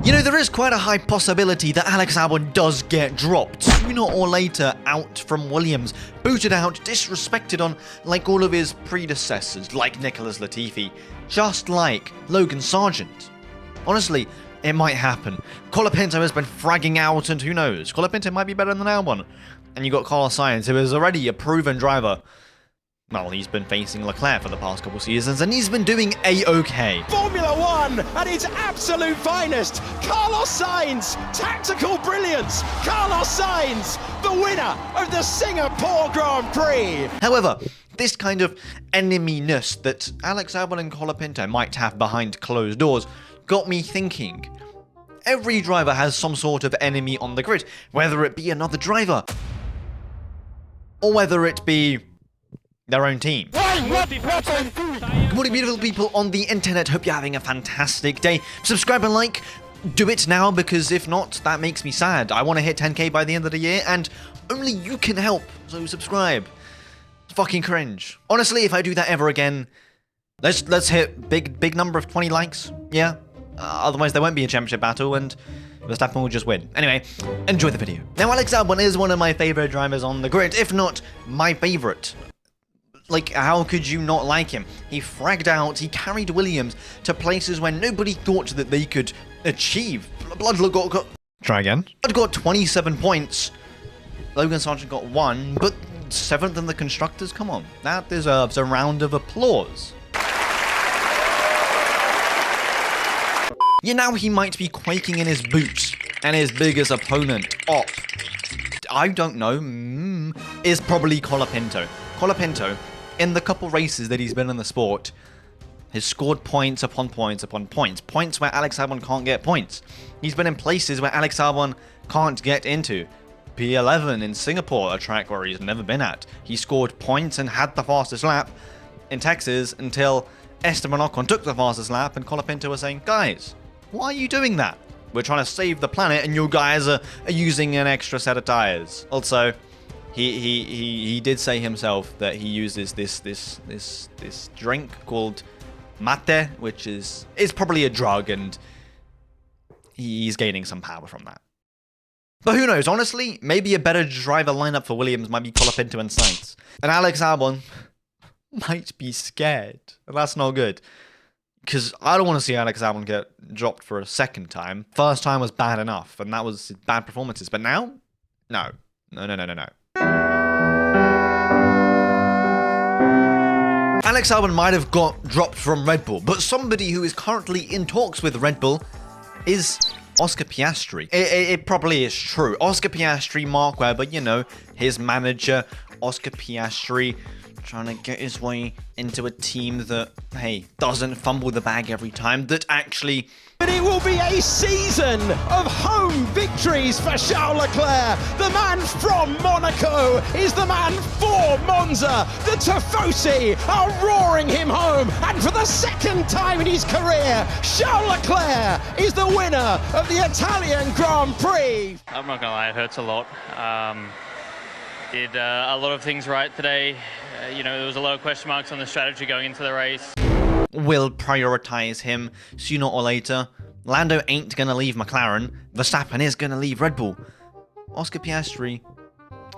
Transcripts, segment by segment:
You know, there is quite a high possibility that Alex Albon does get dropped sooner or later out from Williams, booted out, disrespected on like all of his predecessors, like Nicholas Latifi, just like Logan Sargent. Honestly, it might happen. Colapinto has been fragging out, and who knows, Colapinto might be better than Albon. And you got Carlos Sainz, who is already a proven driver. Well, he's been facing Leclerc for the past couple seasons, and he's been doing a-okay. Formula One at its absolute finest. Carlos Sainz, tactical brilliance. Carlos Sainz, the winner of the Singapore Grand Prix. However, this kind of enemy-ness that Alex Albon and Colapinto might have behind closed doors got me thinking. Every driver has some sort of enemy on the grid, whether it be another driver, or whether it be their own team. Good morning, beautiful people on the internet. Hope you're having a fantastic day. Subscribe and like. Do it now, because if not, that makes me sad. I want to hit 10k by the end of the year, and only you can help. So subscribe. It's fucking cringe. Honestly, if I do that ever again, let's hit big number of 20 likes. Yeah. Otherwise, there won't be a championship battle, and Verstappen will just win. Anyway, enjoy the video. Now, Alex Albon is one of my favorite drivers on the grid, if not my favorite. Like, how could you not like him? He fragged out, he carried Williams to places where nobody thought that they could achieve. Blood got Try again. Blood got 27 points. Logan Sargent got 1, but 7th in the Constructors? Come on, that deserves a round of applause. Yeah, now he might be quaking in his boots, and his biggest opponent, I don't know, is probably Colapinto. Colapinto, in the couple races that he's been in the sport, has scored points upon points upon points. Points where Alex Albon can't get points. He's been in places where Alex Albon can't get into. P11 in Singapore, a track where he's never been at. He scored points and had the fastest lap in Texas until Esteban Ocon took the fastest lap, and Colapinto was saying, guys, why are you doing that? We're trying to save the planet, and you guys are using an extra set of tires. Also, he did say himself that he uses this drink called mate, which is probably a drug, and he's gaining some power from that. But who knows? Honestly, maybe a better driver lineup for Williams might be Colapinto and Sainz, and Alex Albon might be scared, and that's not good. Because I don't want to see Alex Albon get dropped for a second time. First time was bad enough, and that was bad performances. But now? No. No. Alex Albon might have got dropped from Red Bull, but somebody who is currently in talks with Red Bull is Oscar Piastri. It probably is true. Oscar Piastri, Mark Webber, you know, his manager, Oscar Piastri, trying to get his way into a team that, hey, doesn't fumble the bag every time, that actually... But it will be a season of home victories for Charles Leclerc. The man from Monaco is the man for Monza. The Tifosi are roaring him home. And for the second time in his career, Charles Leclerc is the winner of the Italian Grand Prix. I'm not gonna lie, it hurts a lot. Did a lot of things right today. You know, there was a lot of question marks on the strategy going into the race. Will prioritize him sooner or later. Lando ain't gonna leave McLaren. Verstappen is gonna leave Red Bull. Oscar Piastri,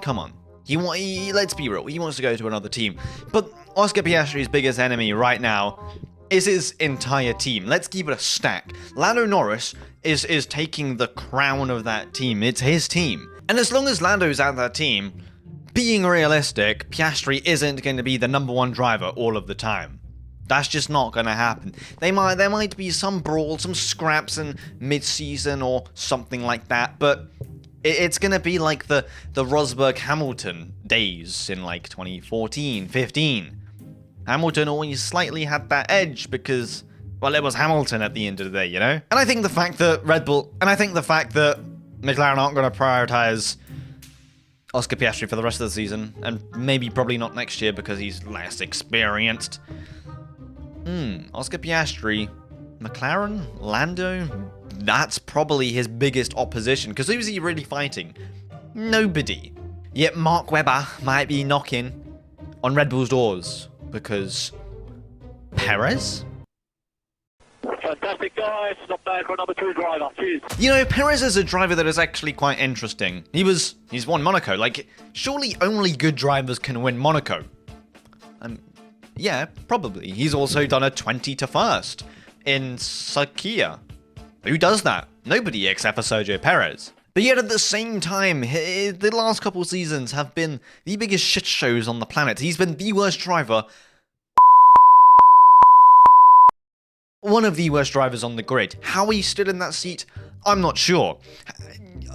come on. Let's be real, he wants to go to another team. But Oscar Piastri's biggest enemy right now is his entire team. Let's keep it a stack. Lando Norris is taking the crown of that team. It's his team. And as long as Lando's at that team, being realistic, Piastri isn't going to be the #1 driver all of the time. That's just not going to happen. There might be some brawl, some scraps in mid-season or something like that, but it's going to be like the Rosberg-Hamilton days in like 2014, 15. Hamilton always slightly had that edge because, well, it was Hamilton at the end of the day, you know? And I think the fact that McLaren aren't going to prioritize Oscar Piastri for the rest of the season, and maybe probably not next year because he's less experienced. Oscar Piastri, McLaren, Lando, that's probably his biggest opposition, because who's he really fighting? Nobody. Yet Mark Webber might be knocking on Red Bull's doors, because Perez? Fantastic, guys. Not bad for a number 2 driver. Cheers. You know, Perez is a driver that is actually quite interesting. He's won Monaco. Like, surely only good drivers can win Monaco. Yeah, probably. He's also done a 20 to first in Sakia. Who does that? Nobody except for Sergio Perez. But yet at the same time, the last couple seasons have been the biggest shit shows on the planet. He's been the worst driver. One of the worst drivers on the grid. How he stood in that seat, I'm not sure.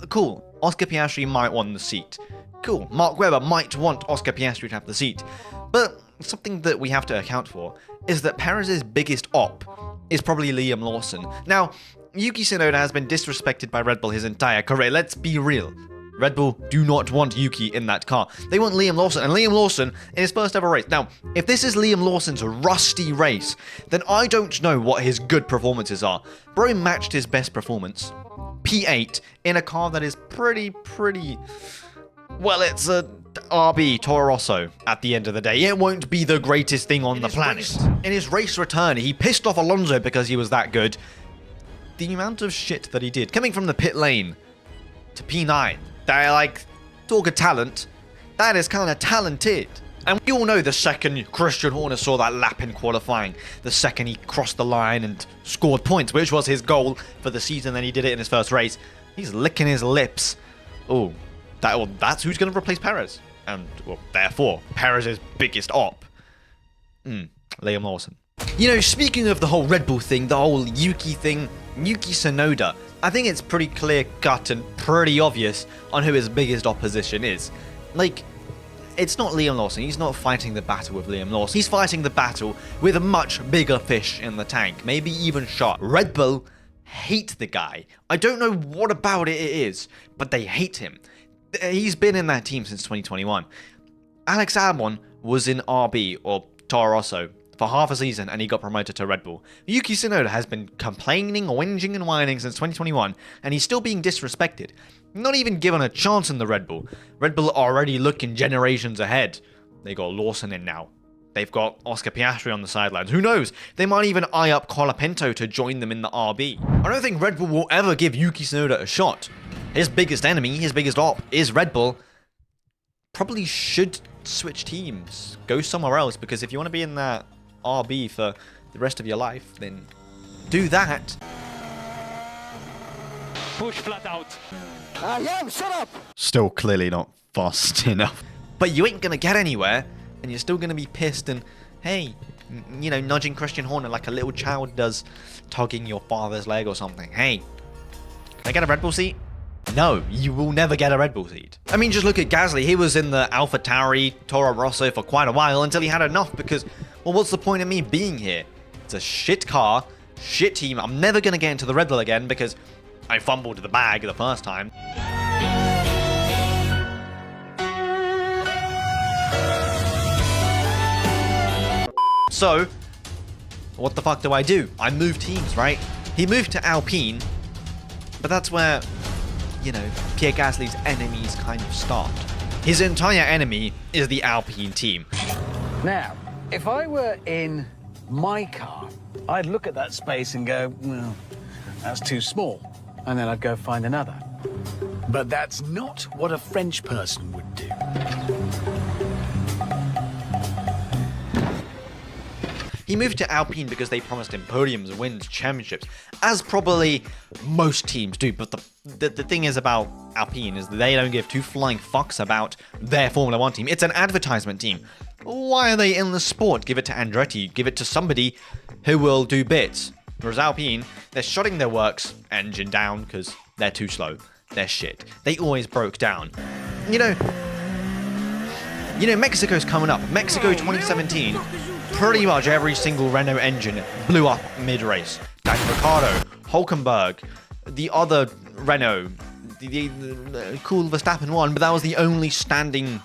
Cool, Oscar Piastri might want the seat. Cool, Mark Webber might want Oscar Piastri to have the seat. But something that we have to account for is that Perez's biggest op is probably Liam Lawson. Now, Yuki Tsunoda has been disrespected by Red Bull his entire career. Let's be real. Red Bull do not want Yuki in that car. They want Liam Lawson, and Liam Lawson in his first ever race. Now, if this is Liam Lawson's rusty race, then I don't know what his good performances are. Bro matched his best performance, P8, in a car that is pretty... Well, it's a RB Toro Rosso at the end of the day. It won't be the greatest thing on the planet. In his race return, he pissed off Alonso because he was that good. The amount of shit that he did, coming from the pit lane to P9, they're like, talk of talent, that is kind of talented. And we all know the second Christian Horner saw that lap in qualifying, the second he crossed the line and scored points, which was his goal for the season, then he did it in his first race, he's licking his lips. Oh, that's who's going to replace Perez. And, well, therefore, Perez's biggest op. Liam Lawson. You know, speaking of the whole Red Bull thing, the whole Yuki thing, Yuki Tsunoda, I think it's pretty clear-cut and pretty obvious on who his biggest opposition is. Like, it's not Liam Lawson. He's not fighting the battle with Liam Lawson. He's fighting the battle with a much bigger fish in the tank, maybe even shark. Red Bull hate the guy. I don't know what about it is, but they hate him. He's been in that team since 2021. Alex Albon was in RB, or Toro Rosso, for half a season, and he got promoted to Red Bull. Yuki Tsunoda has been complaining, whinging, and whining since 2021, and he's still being disrespected. Not even given a chance in the Red Bull. Red Bull are already looking generations ahead. They got Lawson in now. They've got Oscar Piastri on the sidelines. Who knows? They might even eye up Colapinto to join them in the RB. I don't think Red Bull will ever give Yuki Tsunoda a shot. His biggest enemy, his biggest op, is Red Bull. Probably should switch teams. Go somewhere else, because if you want to be in that RB for the rest of your life, then do that. Push flat out. Shut up. Still clearly not fast enough. But you ain't gonna get anywhere, and you're still gonna be pissed and, hey, you know, nudging Christian Horner like a little child does, tugging your father's leg or something. Hey, can I get a Red Bull seat? No, you will never get a Red Bull seat. I mean, just look at Gasly. He was in the AlphaTauri Toro Rosso for quite a while until he had enough because, well, what's the point of me being here? It's a shit car, shit team. I'm never going to get into the Red Bull again because I fumbled the bag the first time. So, what the fuck do? I move teams, right? He moved to Alpine, but that's where, you know, Pierre Gasly's enemies kind of start. His entire enemy is the Alpine team. Now, if I were in my car, I'd look at that space and go, well, that's too small. And then I'd go find another. But that's not what a French person would do. He moved to Alpine because they promised him podiums, wins, championships, as probably most teams do. But the thing is about Alpine is they don't give two flying fucks about their Formula 1 team. It's an advertisement team. Why are they in the sport? Give it to Andretti. Give it to somebody who will do bits. Whereas Alpine, they're shutting their works engine down because they're too slow. They're shit. They always broke down. You know, Mexico's coming up. Mexico 2017. Pretty much every single Renault engine blew up mid-race. Daniel Ricciardo, Hülkenberg, the other Renault, the cool Verstappen won, but that was the only standing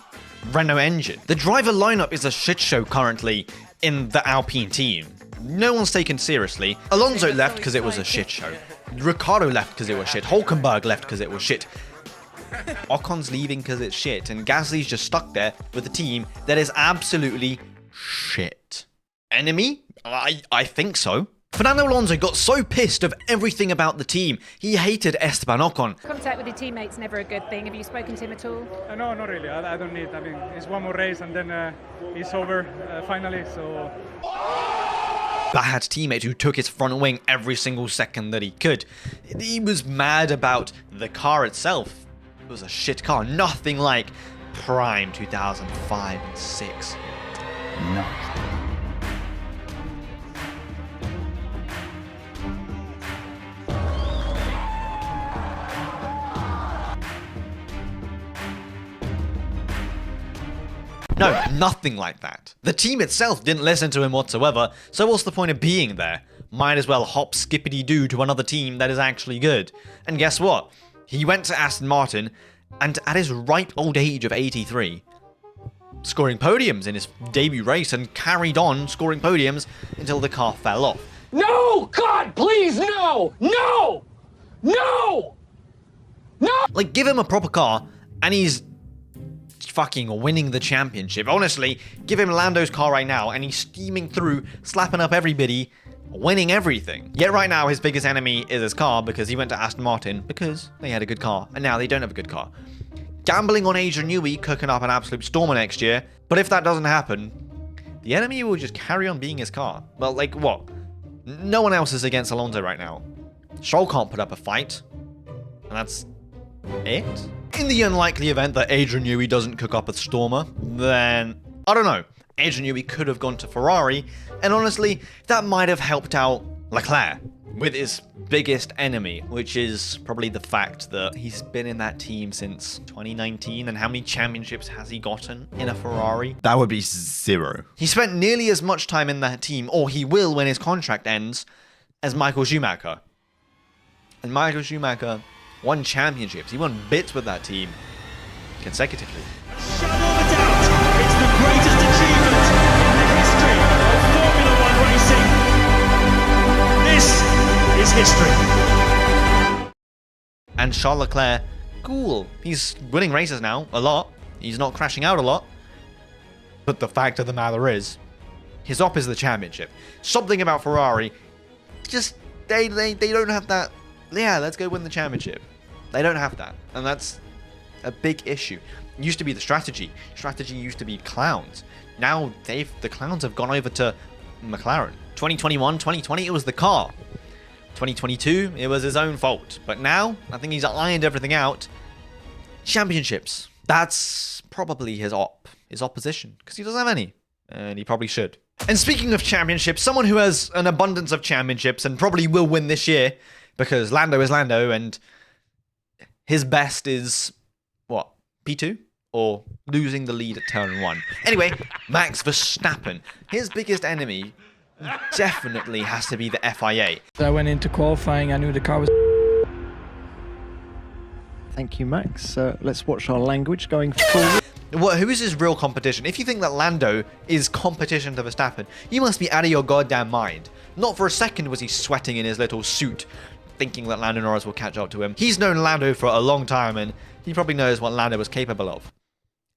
Renault engine. The driver lineup is a shit show currently in the Alpine team. No one's taken seriously. Alonso left because it was a shit show. Ricciardo left because it was shit. Hülkenberg left because it was shit. Ocon's leaving because it's shit. And Gasly's just stuck there with a team that is absolutely shit. Enemy? I think so. Fernando Alonso got so pissed of everything about the team, he hated Esteban Ocon. Contact with your teammates never a good thing. Have you spoken to him at all? No, not really. I don't need. I mean, it's one more race and then it's over finally. So. Bad teammate who took his front wing every single second that he could. He was mad about the car itself. It was a shit car, nothing like prime 2005 and 6. No. No, nothing like that. The team itself didn't listen to him whatsoever, so what's the point of being there? Might as well hop skippity-doo to another team that is actually good. And guess what? He went to Aston Martin, and at his ripe old age of 83, scoring podiums in his debut race and carried on scoring podiums until the car fell off. No! God, please, no! No! No! No! Like, give him a proper car, and he's fucking winning the championship. Honestly, give him Lando's car right now, and he's steaming through, slapping up everybody, winning everything. Yet right now, his biggest enemy is his car, because he went to Aston Martin, because they had a good car, and now they don't have a good car. Gambling on Adrian Newey, cooking up an absolute stormer next year, but if that doesn't happen, the enemy will just carry on being his car. Well, like, what? No one else is against Alonso right now. Stroll can't put up a fight, and that's it? In the unlikely event that Adrian Newey doesn't cook up a stormer, then, I don't know, Adrian Newey could have gone to Ferrari, and honestly, that might have helped out Leclerc with his biggest enemy, which is probably the fact that he's been in that team since 2019, and how many championships has he gotten in a Ferrari? That would be 0. He spent nearly as much time in that team, or he will when his contract ends, as Michael Schumacher. And Michael Schumacher won championships. He won bits with that team consecutively. Shadow of a doubt, it's the greatest achievement in the history of Formula One racing. This is history. And Charles Leclerc, cool. He's winning races now, a lot. He's not crashing out a lot. But the fact of the matter is, his op is the championship. Something about Ferrari, just, they don't have that, yeah, let's go win the championship. They don't have that, and that's a big issue. It used to be the strategy. Strategy used to be clowns. Now the clowns have gone over to McLaren. 2021, 2020, it was the car. 2022, it was his own fault. But now, I think he's ironed everything out. Championships. That's probably his opposition, because he doesn't have any, and he probably should. And speaking of championships, someone who has an abundance of championships and probably will win this year, because Lando is Lando, and his best is, what, P2? Or losing the lead at turn 1. Anyway, Max Verstappen. His biggest enemy definitely has to be the FIA. I went into qualifying, I knew the car was... Thank you, Max. Let's watch our language going forward. Who is his real competition? If you think that Lando is competition to Verstappen, you must be out of your goddamn mind. Not for a second was he sweating in his little suit, thinking that Lando Norris will catch up to him. He's known Lando for a long time, and he probably knows what Lando was capable of.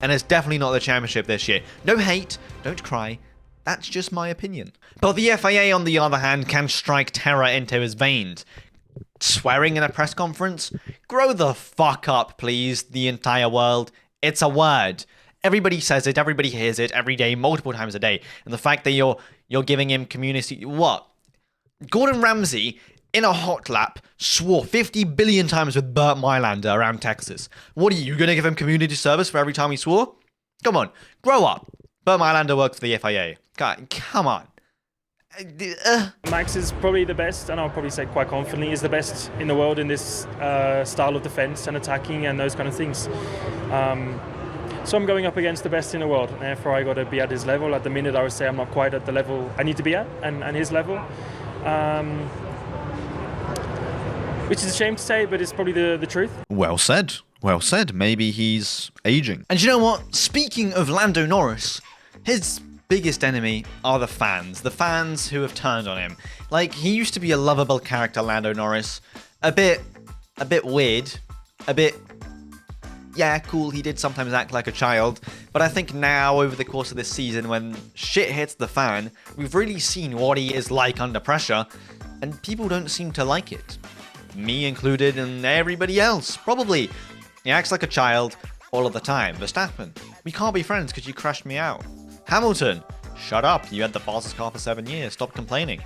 And it's definitely not the championship this year. No hate, don't cry. That's just my opinion. But the FIA, on the other hand, can strike terror into his veins. Swearing in a press conference? Grow the fuck up, please, the entire world. It's a word. Everybody says it, everybody hears it every day, multiple times a day. And the fact that you're giving him community... What? Gordon Ramsay, in a hot lap, swore 50 billion times with Burt Mylander around Texas. What are you going to give him community service for every time he swore? Come on, grow up. Burt Mylander works for the FIA. God, come on. Max is probably the best, and I'll probably say quite confidently, is the best in the world in this style of defense and attacking and those kind of things. So I'm going up against the best in the world, and therefore I got to be at his level. At the minute, I would say I'm not quite at the level I need to be at, and his level. Which is a shame to say, but it's probably the truth. Well said. Well said. Maybe he's aging. And you know what? Speaking of Lando Norris, his biggest enemy are the fans who have turned on him. Like, he used to be a lovable character, Lando Norris. A bit weird. A bit, yeah, cool. He did sometimes act like a child. But I think now, over the course of this season, when shit hits the fan, we've really seen what he is like under pressure, and people don't seem to like it. Me included, and everybody else, probably. He acts like a child all of the time. Verstappen, we can't be friends because you crashed me out. Hamilton, shut up, you had the fastest car for 7 years, stop complaining.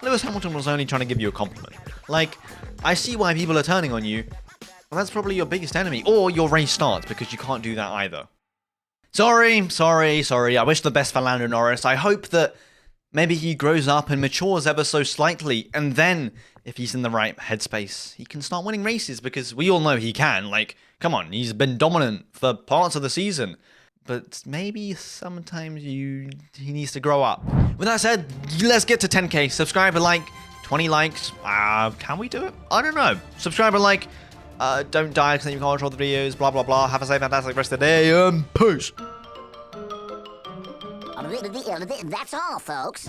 Lewis Hamilton was only trying to give you a compliment. Like, I see why people are turning on you, and that's probably your biggest enemy, or your race starts, because you can't do that either. Sorry. I wish the best for Lando Norris. I hope that maybe he grows up and matures ever so slightly, and then, if he's in the right headspace, he can start winning races, because we all know he can. Like, come on, he's been dominant for parts of the season. But maybe sometimes he needs to grow up. With that said, let's get to 10k. Subscribe and like, 20 likes. Can we do it? I don't know. Subscribe and like. Don't die because then you can't control the videos. Blah, blah, blah. Have a safe, fantastic rest of the day. Peace. That's all, folks.